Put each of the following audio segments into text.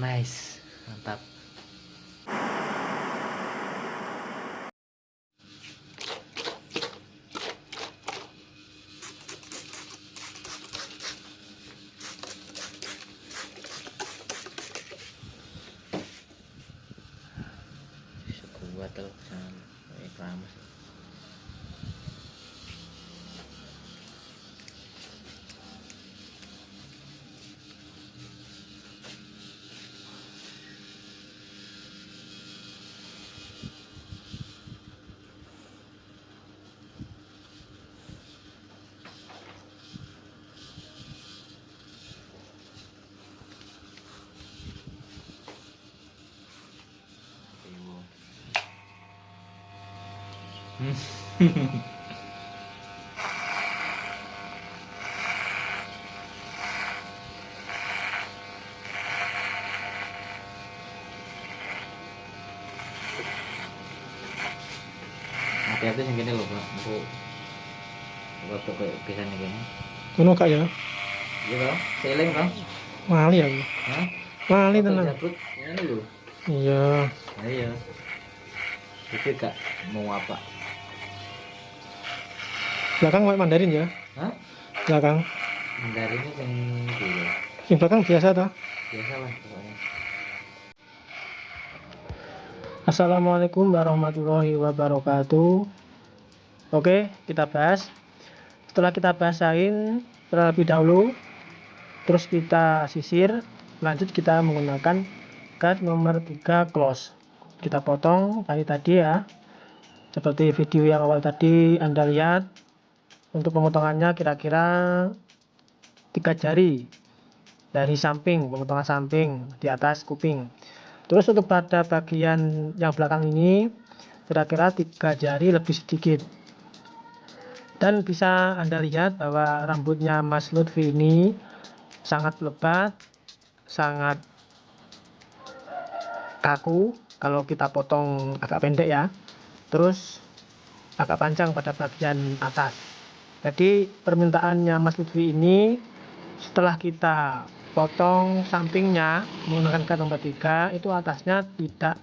Nice, mantap. Bisa kuat tuh sama keramas. Hati-hati sing kene lho, Pak. Aku waktu kayak pisan iki. Ngono kak ya? Iya, Bang. Seling, Bang. Lali aku. Hah? Lali Waktu tenang. jabut ngene lho. Iya. Iya. Itu Kak mau apa? Belakang pakai Mandarin ya? Hah? Belakang. Mandarin ini sing ndi lho. Yang belakang biasa toh? Biasa lah pokoknya. Assalamualaikum warahmatullahi wabarakatuh. Oke, kita bahas. Setelah kita bahasain terlebih dahulu, terus kita sisir, lanjut kita menggunakan cut nomor 3 close. Kita potong tadi ya. Seperti video yang awal tadi Anda lihat. Untuk pemotongannya kira-kira 3 jari dari samping, pemotongan samping di atas kuping. Terus untuk pada bagian yang belakang ini kira-kira 3 jari lebih sedikit. Dan bisa Anda lihat bahwa rambutnya Mas Lutfi ini sangat lebat, sangat kaku kalau kita potong agak pendek ya. Terus agak panjang pada bagian atas. Jadi permintaannya Mas Lutfi ini setelah kita potong sampingnya menggunakan cut nomor 3, itu atasnya tidak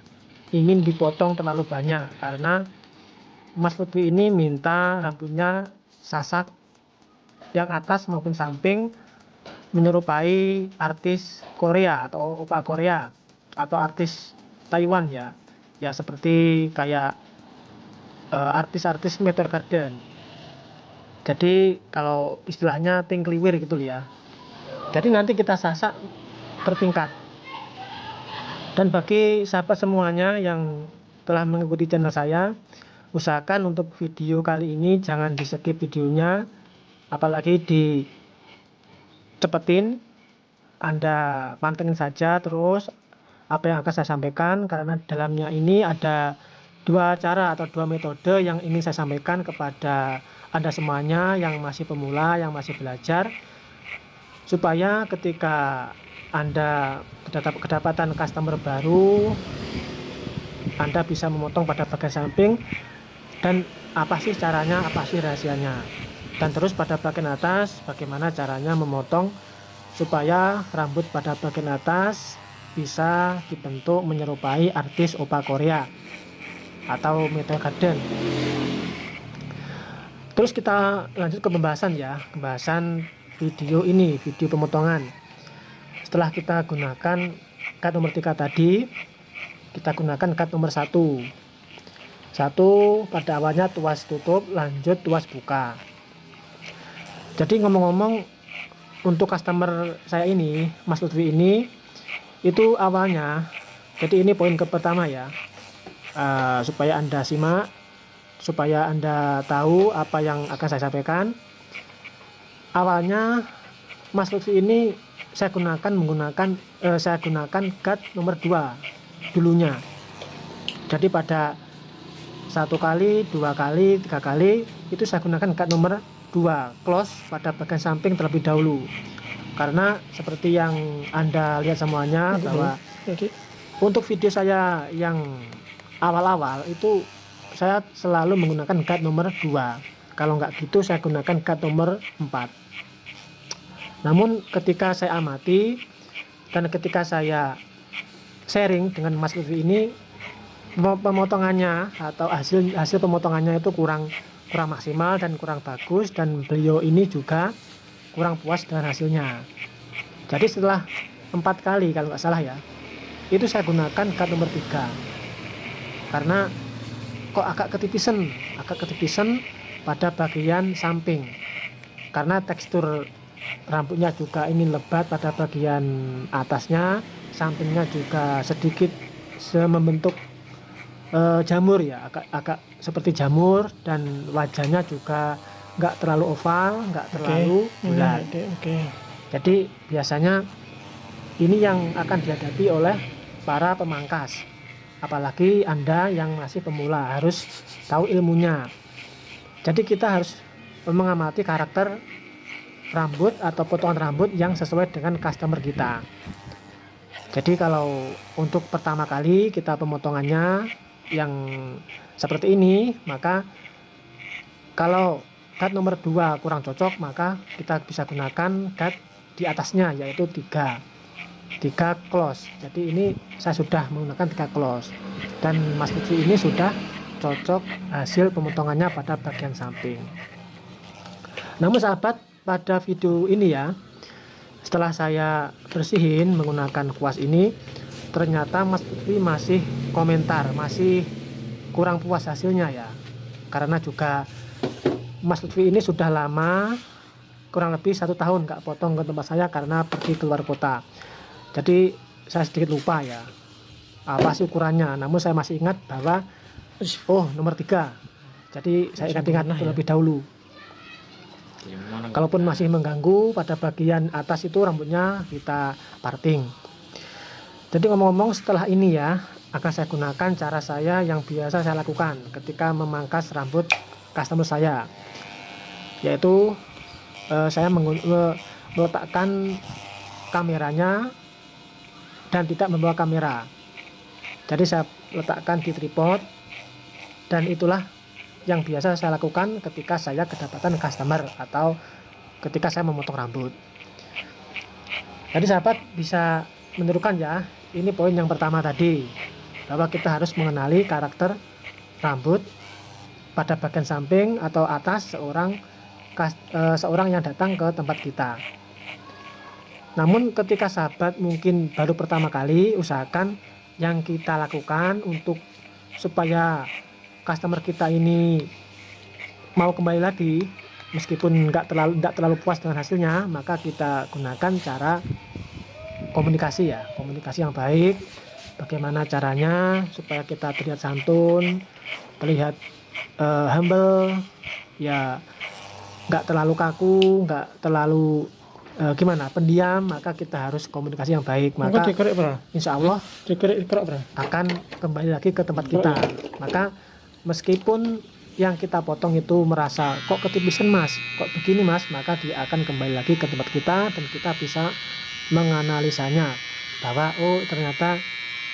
ingin dipotong terlalu banyak karena Mas Lutfi ini minta rambutnya sasak yang atas maupun samping menyerupai artis Korea atau opa Korea atau artis Taiwan ya. Ya seperti kayak artis-artis Meteor Garden. Jadi kalau istilahnya tingkliwir gitu ya. Jadi nanti kita sasak bertingkat. Dan bagi sahabat semuanya yang telah mengikuti channel saya, usahakan untuk video kali ini jangan di skip videonya, apalagi dicepetin. Anda pantengin saja terus apa yang akan saya sampaikan, karena dalamnya ini ada 2 cara atau 2 metode yang ingin saya sampaikan kepada Anda semuanya yang masih pemula, yang masih belajar, supaya ketika Anda kedapatan customer baru, Anda bisa memotong pada bagian samping dan apa sih caranya, apa sih rahasianya, dan terus pada bagian atas bagaimana caranya memotong supaya rambut pada bagian atas bisa dibentuk menyerupai artis opa Korea atau Meteor Garden. Terus kita lanjut ke pembahasan ya, pembahasan video ini, video pemotongan. Setelah kita gunakan cut nomor 3 tadi, kita gunakan cut nomor 1. Pada awalnya tuas tutup, lanjut tuas buka. Jadi ngomong-ngomong, untuk customer saya ini, Mas Lutfi ini, itu awalnya, jadi ini poin pertama ya, supaya Anda simak, supaya Anda tahu apa yang akan saya sampaikan. Awalnya Mas Lutfi ini saya gunakan cut nomor 2 dulunya. Jadi pada 1 kali, 2 kali, 3 kali itu saya gunakan cut nomor 2 close pada bagian samping terlebih dahulu. Karena seperti yang Anda lihat semuanya bahwa untuk video saya yang awal-awal itu saya selalu menggunakan cut nomor 2. Kalau nggak gitu saya gunakan cut nomor 4. Namun ketika saya amati dan ketika saya sharing dengan Mas Lutfi ini, pemotongannya atau hasil pemotongannya itu kurang maksimal dan kurang bagus, dan beliau ini juga kurang puas dengan hasilnya. Jadi setelah 4 kali kalau nggak salah ya, itu saya gunakan cut nomor 3 karena kok agak ketipisan pada bagian samping, karena tekstur rambutnya juga ini lebat pada bagian atasnya, sampingnya juga sedikit membentuk jamur ya, agak seperti jamur, dan wajahnya juga nggak terlalu oval, nggak terlalu bulat. Jadi biasanya ini yang akan dihadapi oleh para pemangkas, apalagi Anda yang masih pemula harus tahu ilmunya. Jadi kita harus mengamati karakter rambut atau potongan rambut yang sesuai dengan customer kita. Jadi kalau untuk pertama kali kita pemotongannya yang seperti ini, maka kalau cut nomor 2 kurang cocok, maka kita bisa gunakan cut di atasnya, yaitu 3 close. Jadi ini saya sudah menggunakan 3 close, dan Mas Lutfi ini sudah cocok hasil pemotongannya pada bagian samping. Namun sahabat, pada video ini ya, setelah saya bersihin menggunakan kuas ini, ternyata Mas Lutfi masih komentar, masih kurang puas hasilnya ya, karena juga Mas Lutfi ini sudah lama, kurang lebih 1 tahun nggak potong ke tempat saya karena pergi keluar kota. Jadi saya sedikit lupa ya apa sih ukurannya, namun saya masih ingat bahwa nomor 3. Jadi saya ingat terlebih dahulu. Kalaupun masih mengganggu pada bagian atas itu, rambutnya kita parting. Jadi ngomong-ngomong, setelah ini ya akan saya gunakan cara saya yang biasa saya lakukan ketika memangkas rambut customer saya, yaitu saya meletakkan kameranya dan tidak membawa kamera. Jadi saya letakkan di tripod, dan itulah yang biasa saya lakukan ketika saya kedapatan customer atau ketika saya memotong rambut. Jadi sahabat bisa menirukan ya, ini poin yang pertama tadi, bahwa kita harus mengenali karakter rambut pada bagian samping atau atas seorang yang datang ke tempat kita. Namun ketika sahabat mungkin baru pertama kali, usahakan yang kita lakukan untuk supaya customer kita ini mau kembali lagi meskipun nggak terlalu puas dengan hasilnya, maka kita gunakan cara komunikasi ya, komunikasi yang baik. Bagaimana caranya supaya kita terlihat santun, terlihat humble ya, nggak terlalu kaku, nggak terlalu pendiam, maka kita harus komunikasi yang baik, maka insya Allah akan kembali lagi ke tempat kita. Maka meskipun yang kita potong itu merasa kok ketipisan mas, kok begini mas, maka dia akan kembali lagi ke tempat kita, dan kita bisa menganalisanya bahwa ternyata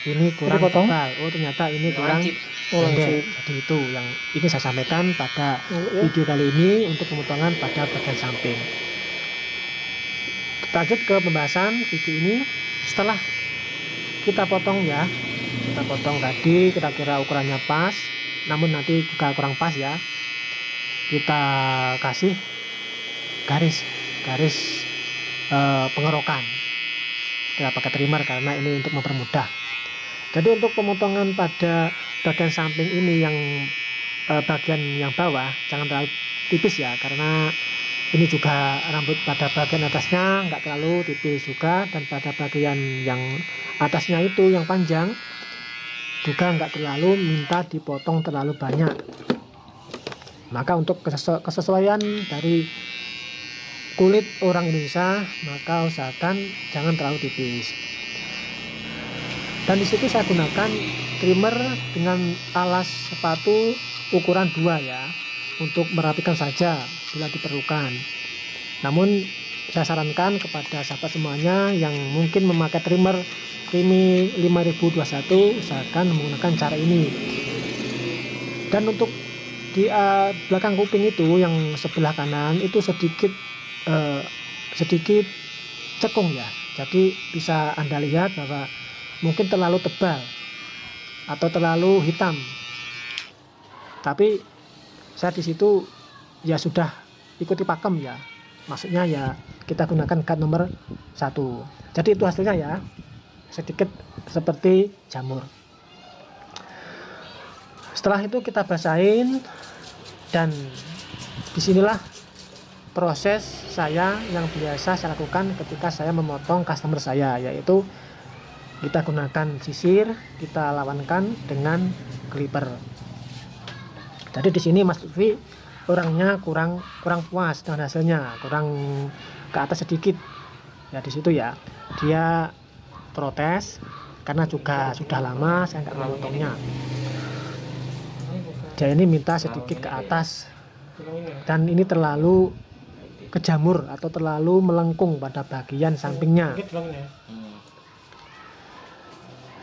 ini kurang tebal, ternyata ini kurang pendek. Jadi itu yang ini saya sampaikan pada video kali ini untuk pemotongan pada bagian samping. Lanjut ke pembahasan video ini. Setelah kita potong ya, kita potong tadi kita kira ukurannya pas, namun nanti juga kurang pas ya, kita kasih garis pengerokan. Kita pakai trimmer karena ini untuk mempermudah. Jadi untuk pemotongan pada bagian samping ini, yang bagian yang bawah jangan terlalu tipis ya, karena ini juga rambut pada bagian atasnya nggak terlalu tipis juga, dan pada bagian yang atasnya itu yang panjang juga nggak terlalu minta dipotong terlalu banyak. Maka untuk kesesuaian dari kulit orang Indonesia, maka usahakan jangan terlalu tipis. Dan disitu saya gunakan trimmer dengan alas sepatu ukuran 2 ya, untuk merapikan saja bila diperlukan. Namun saya sarankan kepada sahabat semuanya yang mungkin memakai trimmer Rimi 5021, usahakan menggunakan cara ini. Dan untuk di belakang kuping itu yang sebelah kanan itu sedikit cekung ya, jadi bisa Anda lihat bahwa mungkin terlalu tebal atau terlalu hitam. Tapi saya di situ ya sudah ikuti pakem ya. Maksudnya ya kita gunakan cut nomor 1. Jadi itu hasilnya ya. Sedikit seperti jamur. Setelah itu kita basahin, dan disinilah proses saya yang biasa saya lakukan ketika saya memotong customer saya, yaitu kita gunakan sisir, kita lawankan dengan clipper. Jadi di sini Mas Lutfi orangnya kurang puas dengan hasilnya, kurang ke atas sedikit ya. Di situ ya dia protes karena juga sudah lama saya nggak memotongnya. Dia ini minta sedikit ke atas, dan ini terlalu kejamur atau terlalu melengkung pada bagian sampingnya.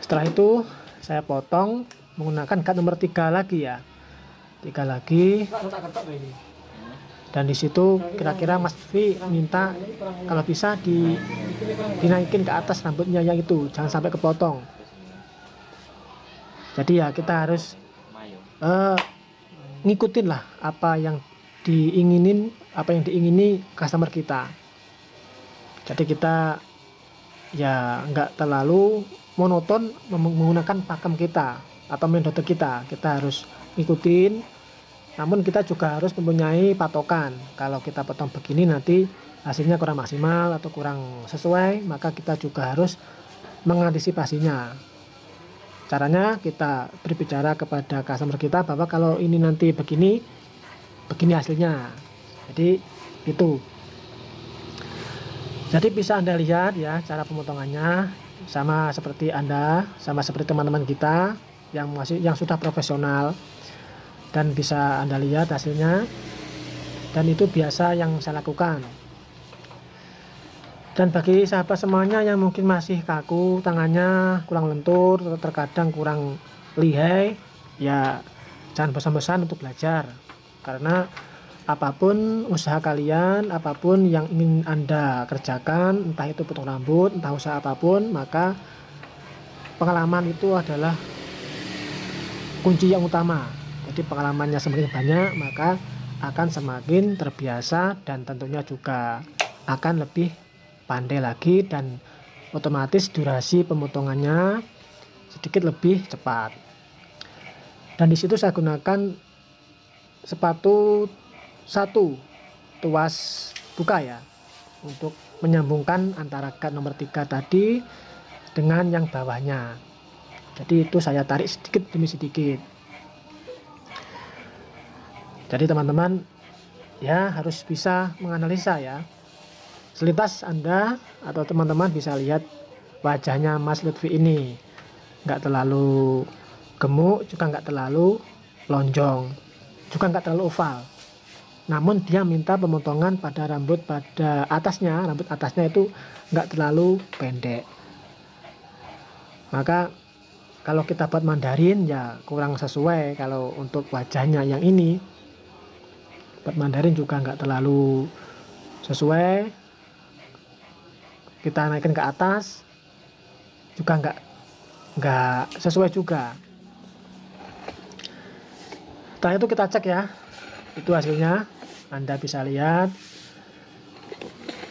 Setelah itu saya potong menggunakan cut nomor 3 lagi ya. 3 lagi. Dan di situ kira-kira Mas Lutfi minta kalau bisa dinaikin ke atas rambutnya yang itu, jangan sampai kepotong. Jadi ya kita harus ngikutin lah apa yang diingini customer kita. Jadi kita ya nggak terlalu monoton menggunakan pakem kita atau metode kita harus ngikutin. Namun kita juga harus mempunyai patokan, kalau kita potong begini nanti hasilnya kurang maksimal atau kurang sesuai, maka kita juga harus mengantisipasinya. Caranya kita berbicara kepada customer kita bahwa kalau ini nanti begini hasilnya. Jadi itu. Jadi bisa Anda lihat ya cara pemotongannya sama seperti teman-teman kita yang sudah profesional, dan bisa Anda lihat hasilnya. Dan itu biasa yang saya lakukan. Dan bagi sahabat semuanya yang mungkin masih kaku, tangannya kurang lentur, terkadang kurang lihai, ya jangan bosan-bosan untuk belajar. Karena apapun usaha kalian, apapun yang ingin Anda kerjakan, entah itu potong rambut, entah usaha apapun, maka pengalaman itu adalah kunci yang utama. Jadi pengalamannya semakin banyak, maka akan semakin terbiasa, dan tentunya juga akan lebih pandai lagi, dan otomatis durasi pemotongannya sedikit lebih cepat. Dan di situ saya gunakan sepatu 1 tuas buka ya, untuk menyambungkan antara cut nomor 3 tadi dengan yang bawahnya. Jadi itu saya tarik sedikit demi sedikit. Jadi teman-teman ya harus bisa menganalisa ya. Selintas Anda atau teman-teman bisa lihat wajahnya Mas Lutfi ini nggak terlalu gemuk, juga nggak terlalu lonjong, juga nggak terlalu oval. Namun dia minta pemotongan pada rambut atasnya itu nggak terlalu pendek. Maka kalau kita buat Mandarin ya kurang sesuai. Kalau untuk wajahnya yang ini buat Mandarin juga nggak terlalu sesuai. Kita naikin ke atas juga nggak sesuai juga. Setelah itu kita cek ya, itu hasilnya. Anda bisa lihat,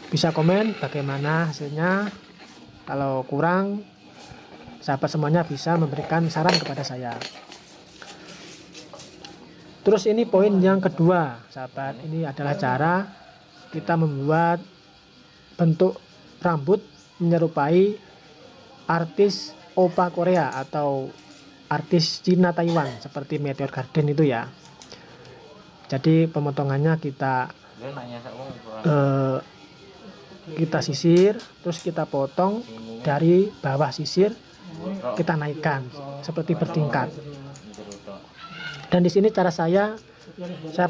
bisa komen bagaimana hasilnya. Kalau kurang, sahabat semuanya bisa memberikan saran kepada saya. Terus ini poin yang kedua, sahabat, ini adalah cara kita membuat bentuk rambut menyerupai artis Oppa Korea atau artis Cina Taiwan seperti Meteor Garden itu ya. Jadi pemotongannya kita sisir, terus kita potong dari bawah sisir, kita naikkan seperti bertingkat. Dan di sini cara saya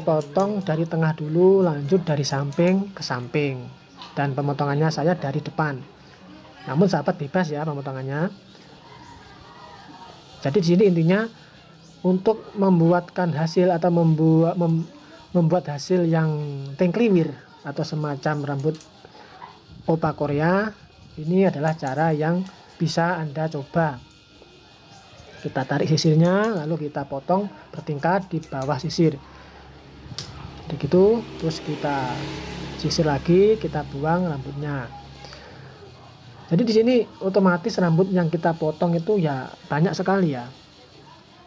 potong dari tengah dulu, lanjut dari samping ke samping. Dan pemotongannya saya dari depan. Namun sahabat bebas ya pemotongannya. Jadi di sini intinya untuk membuatkan hasil atau membuat hasil yang tengkliwir atau semacam rambut Oppa Korea, ini adalah cara yang bisa Anda coba. Kita tarik sisirnya, lalu kita potong bertingkat di bawah sisir. Jadi gitu, terus kita sisir lagi, kita buang rambutnya. Jadi di sini otomatis rambut yang kita potong itu ya banyak sekali ya.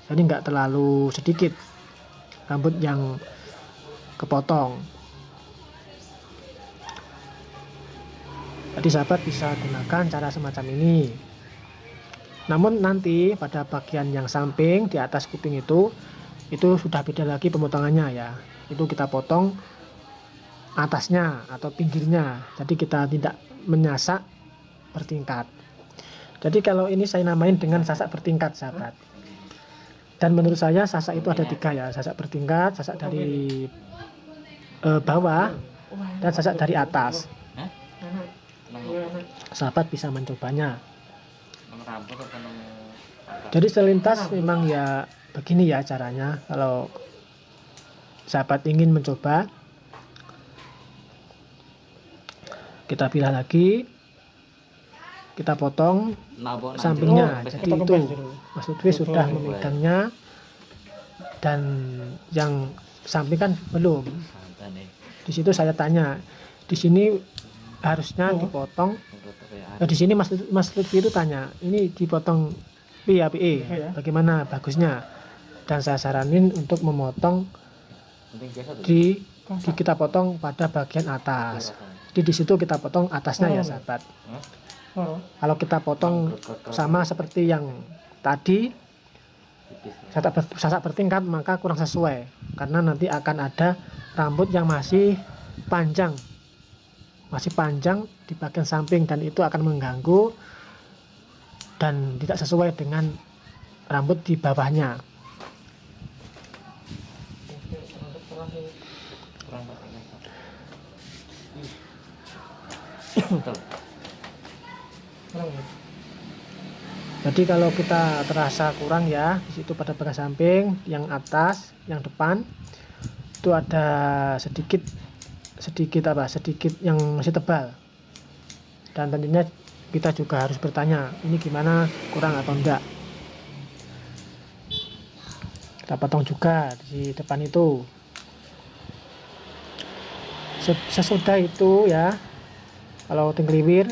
Jadi nggak terlalu sedikit rambut yang kepotong. Jadi sahabat bisa gunakan cara semacam ini. Namun nanti pada bagian yang samping di atas kuping itu sudah beda lagi pemotongannya ya. Itu kita potong atasnya atau pinggirnya. Jadi kita tidak menyasak bertingkat. Jadi kalau ini saya namain dengan sasak bertingkat sahabat. Dan menurut saya sasak itu ada 3 ya. Sasak bertingkat, sasak dari bawah, dan sasak dari atas. Sahabat bisa mencobanya. Jadi selintas memang ya begini ya caranya. Kalau sahabat ingin mencoba, kita pilih lagi, kita potong sampingnya. Jadi itu Mas Lutfi sudah memegangnya, dan yang samping kan belum. Di situ saya tanya, di sini harusnya dipotong. Di sini Mas Lutfi itu tanya, ini dipotong bagaimana bagusnya? Dan saya saranin untuk memotong kita potong pada bagian atas. Jadi di situ kita potong atasnya ya sahabat. Kalau kita potong sama seperti yang tadi sasak bertingkat, maka kurang sesuai, karena nanti akan ada rambut yang masih panjang di bagian samping, dan itu akan mengganggu dan tidak sesuai dengan rambut di bawahnya. Jadi kalau kita terasa kurang ya, di situ pada bagian samping, yang atas, yang depan itu ada sedikit yang masih tebal. Dan tentunya kita juga harus bertanya, ini gimana, kurang atau enggak. Kita potong juga di depan itu. Sesudah itu ya, kalau tenggeliwir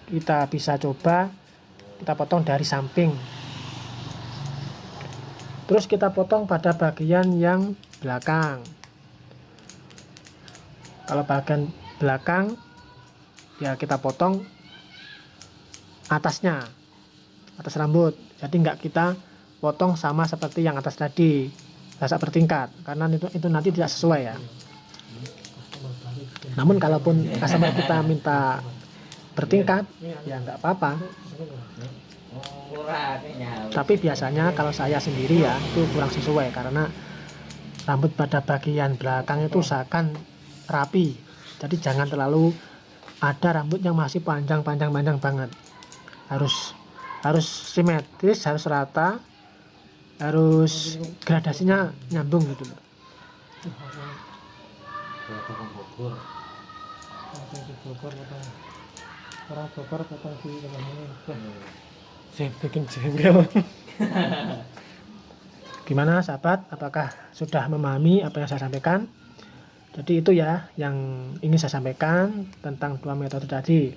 kita bisa coba kita potong dari samping, terus kita potong pada bagian yang belakang. Kalau bagian belakang ya kita potong atas rambut, jadi nggak kita potong sama seperti yang atas tadi, sasak bertingkat, karena itu nanti tidak sesuai ya. Namun kalaupun customer kita minta bertingkat ya nggak apa-apa. Tapi biasanya kalau saya sendiri ya itu kurang sesuai, karena rambut pada bagian belakang itu usahakan rapi. Jadi jangan terlalu ada rambut yang masih panjang banget. Harus simetris, harus rata, harus gradasinya nyambung gitu loh. Orang Bogor potong di saya bikin jengkel. Gimana sahabat, apakah sudah memahami apa yang saya sampaikan? Jadi itu ya yang ingin saya sampaikan tentang 2 metode tadi,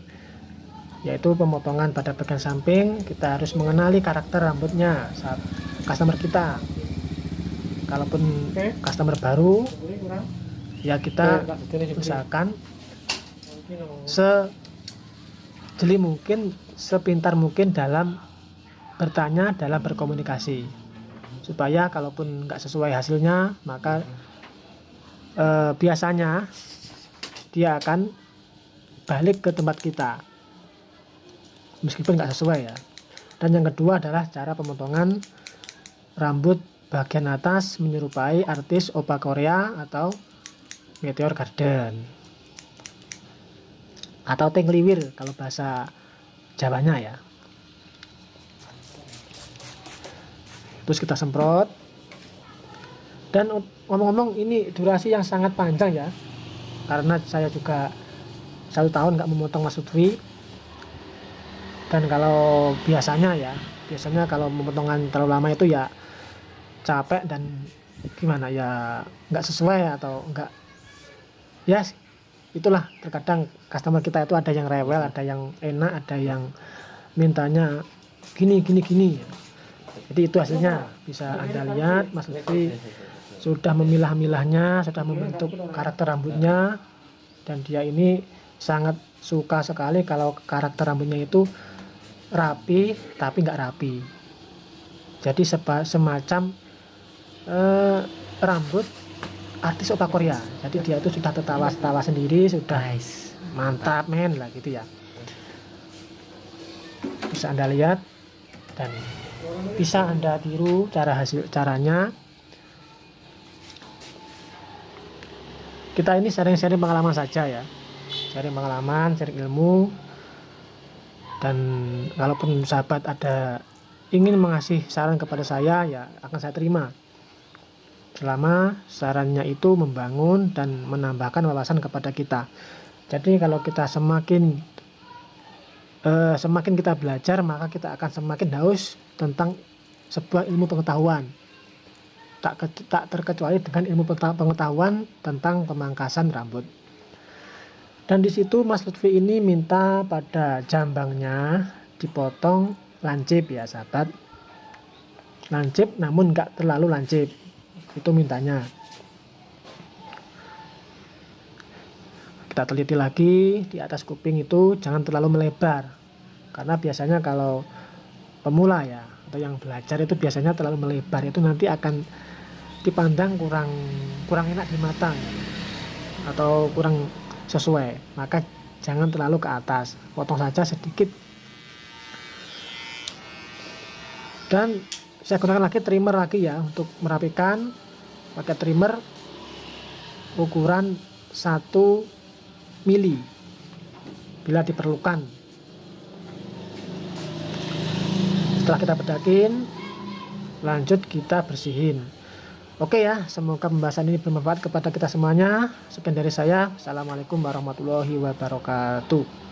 yaitu pemotongan pada bagian samping. Kita harus mengenali karakter rambutnya saat customer kita. Kalaupun customer baru ya kita usahakan sejeli mungkin, sepintar mungkin dalam bertanya, dalam berkomunikasi, supaya kalaupun nggak sesuai hasilnya, maka biasanya dia akan balik ke tempat kita meskipun nggak sesuai ya. Dan yang kedua adalah cara pemotongan rambut bagian atas menyerupai artis Oppa Korea atau Meteor Garden atau tenggeliwir kalau bahasa Jawanya ya. Terus kita semprot. Dan ngomong-ngomong, ini durasi yang sangat panjang ya, karena saya juga 1 tahun nggak memotong Mas Lutfi. Dan kalau biasanya kalau pemotongan terlalu lama itu ya capek dan gimana ya, nggak sesuai atau nggak, ya itulah, terkadang customer kita itu ada yang rewel, ada yang enak, ada yang mintanya gini gini gini. Jadi itu hasilnya bisa Anda lihat. Mas Lutfi sudah memilah-milahnya, sudah membentuk karakter rambutnya, dan dia ini sangat suka sekali kalau karakter rambutnya itu rapi tapi nggak rapi. Jadi semacam rambut artis opa Korea. Jadi dia itu sudah tertawa-tawa sendiri, sudah mantap men lah gitu ya. Bisa Anda lihat dan bisa Anda tiru caranya. Kita ini sharing-sharing pengalaman saja ya, sharing pengalaman, sharing ilmu. Dan kalaupun sahabat ada ingin mengasih saran kepada saya, ya akan saya terima, selama sarannya itu membangun dan menambahkan wawasan kepada kita. Jadi kalau kita semakin kita belajar, maka kita akan semakin haus tentang sebuah ilmu pengetahuan. Tak terkecuali dengan ilmu pengetahuan tentang pemangkasan rambut. Dan di situ Mas Lutfi ini minta pada jambangnya dipotong lancip ya sahabat. Lancip namun nggak terlalu lancip. Itu mintanya. Kita teliti lagi, di atas kuping itu jangan terlalu melebar. Karena biasanya kalau pemula ya, atau yang belajar itu biasanya terlalu melebar, itu nanti akan dipandang kurang enak di mata atau kurang sesuai. Maka jangan terlalu ke atas, potong saja sedikit. Dan saya gunakan lagi trimmer lagi ya untuk merapikan, pakai trimmer ukuran 1 mili bila diperlukan. Setelah kita bedakin, lanjut kita bersihin. Oke ya, semoga pembahasan ini bermanfaat kepada kita semuanya. Sekian dari saya. Assalamualaikum warahmatullahi wabarakatuh.